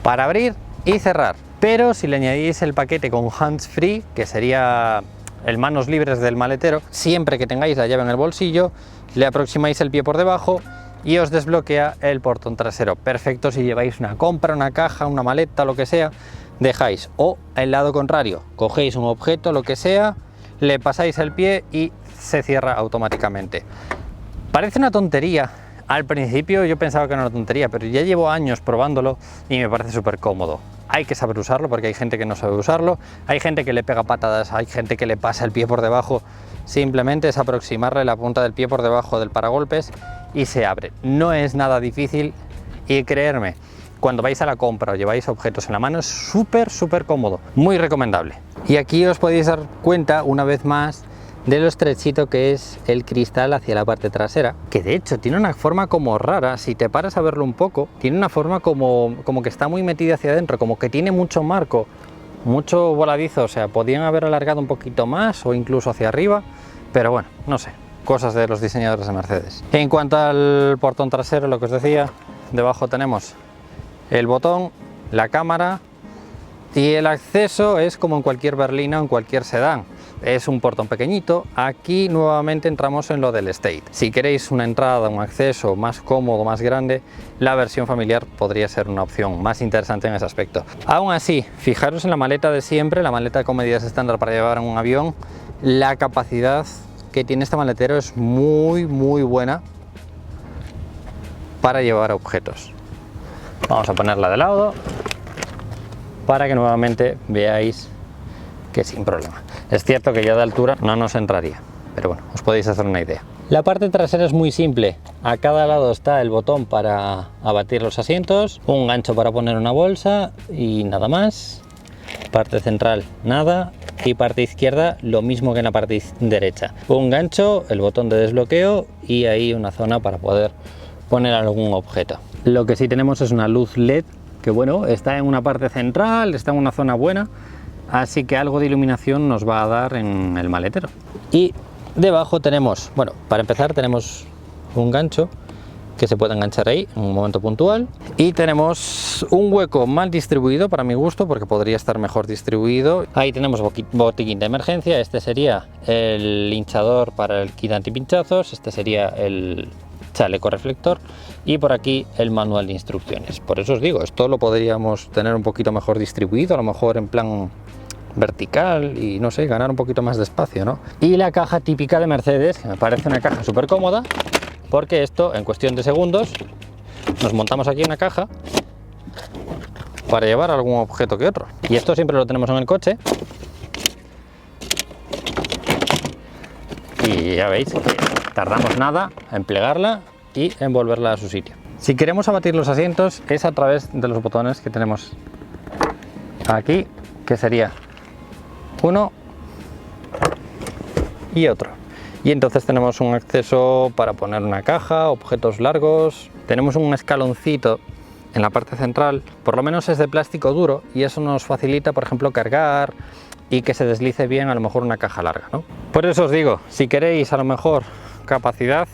para abrir y cerrar. Pero si le añadís el paquete con hands free, que sería el manos libres del maletero, siempre que tengáis la llave en el bolsillo, le aproximáis el pie por debajo y os desbloquea el portón trasero. Perfecto si lleváis una compra, una caja, una maleta, lo que sea, dejáis. O el lado contrario, cogéis un objeto, lo que sea, le pasáis el pie y se cierra automáticamente. Parece una tontería. Al principio yo pensaba que era una tontería, pero ya llevo años probándolo y me parece súper cómodo. Hay que saber usarlo porque hay gente que no sabe usarlo, hay gente que le pega patadas, hay gente que le pasa el pie por debajo. Simplemente es aproximarle la punta del pie por debajo del paragolpes y se abre. No es nada difícil y creerme, cuando vais a la compra o lleváis objetos en la mano es súper cómodo, muy recomendable. Y aquí os podéis dar cuenta una vez más de lo estrechito que es el cristal hacia la parte trasera, que de hecho tiene una forma como rara. Si te paras a verlo un poco, tiene una forma como que está muy metida hacia adentro, como que tiene mucho marco, mucho voladizo. O sea, podían haber alargado un poquito más o incluso hacia arriba, pero bueno, no sé, cosas de los diseñadores de Mercedes. En cuanto al portón trasero, lo que os decía, debajo tenemos el botón, la cámara y el acceso es como en cualquier berlina o en cualquier sedán. Es un portón pequeñito. Aquí nuevamente entramos en lo del Estate. Si queréis una entrada, un acceso más cómodo, más grande, la versión familiar podría ser una opción más interesante en ese aspecto. Aún así, fijaros en la maleta de siempre, la maleta con medidas estándar para llevar en un avión. La capacidad que tiene este maletero es muy buena para llevar objetos. Vamos a ponerla de lado para que nuevamente veáis que sin problema. Es cierto que ya de altura no nos entraría, pero bueno, os podéis hacer una idea. La parte trasera es muy simple. A cada lado está el botón para abatir los asientos, un gancho para poner una bolsa y nada más. Parte central nada, y parte izquierda lo mismo que en la parte derecha. Un gancho, el botón de desbloqueo y ahí una zona para poder poner algún objeto. Lo que sí tenemos es una luz LED que bueno, está en una parte central, está en una zona buena, así que algo de iluminación nos va a dar en el maletero. Y debajo tenemos, bueno, para empezar tenemos un gancho que se puede enganchar ahí en un momento puntual, y tenemos un hueco mal distribuido para mi gusto porque podría estar mejor distribuido. Ahí tenemos botiquín de emergencia, este sería el hinchador para el kit antipinchazos, este sería el chaleco reflector y por aquí el manual de instrucciones. Por eso os digo, esto lo podríamos tener un poquito mejor distribuido, a lo mejor en plan vertical y no sé, ganar un poquito más de espacio, ¿no? Y la caja típica de Mercedes, que me parece una caja súper cómoda, porque esto en cuestión de segundos nos montamos aquí una caja para llevar algún objeto que otro. Y esto siempre lo tenemos en el coche y ya veis que tardamos nada en plegarla y envolverla a su sitio. Si queremos abatir los asientos es a través de los botones que tenemos aquí, que sería uno y otro, y entonces tenemos un acceso para poner una caja, objetos largos. Tenemos un escaloncito en la parte central, por lo menos es de plástico duro, y eso nos facilita, por ejemplo, cargar y que se deslice bien a lo mejor una caja larga, ¿no? Por eso os digo, si queréis a lo mejor capacidad,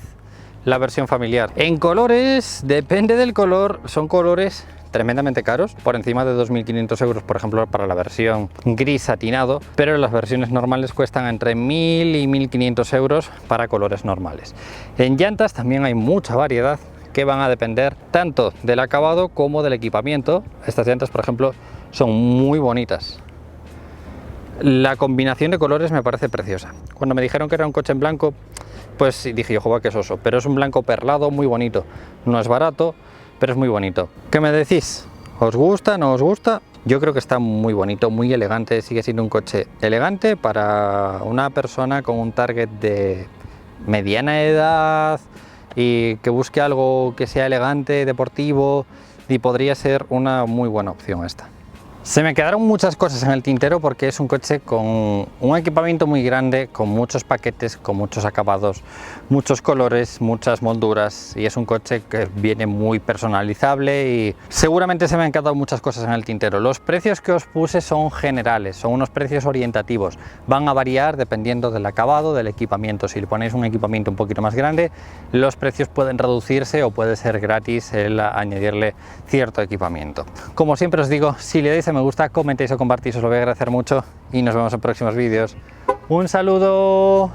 la versión familiar. En colores, depende del color, son colores tremendamente caros, por encima de 2.500 euros, por ejemplo, para la versión gris satinado, pero las versiones normales cuestan entre 1.000 y 1.500 euros para colores normales. En llantas también hay mucha variedad que van a depender tanto del acabado como del equipamiento. Estas llantas, por ejemplo, son muy bonitas. La combinación de colores me parece preciosa. Cuando me dijeron que era un coche en blanco, pues dije yo, joder, qué soso, pero es un blanco perlado muy bonito. No es barato, pero es muy bonito. ¿Qué me decís? ¿Os gusta? ¿No os gusta? Yo creo que está muy bonito, muy elegante. Sigue siendo un coche elegante para una persona con un target de mediana edad y que busque algo que sea elegante, deportivo, y podría ser una muy buena opción esta. Se me quedaron muchas cosas en el tintero porque es un coche con un equipamiento muy grande, con muchos paquetes, con muchos acabados, muchos colores, muchas molduras, y es un coche que viene muy personalizable y seguramente se me han quedado muchas cosas en el tintero. Los precios que os puse son generales, son unos precios orientativos, van a variar dependiendo del acabado, del equipamiento. Si le ponéis un equipamiento un poquito más grande, los precios pueden reducirse o puede ser gratis el añadirle cierto equipamiento. Como siempre os digo, si le dais a me gusta, comentéis o compartís, os lo voy a agradecer mucho y nos vemos en próximos vídeos. ¡Un saludo!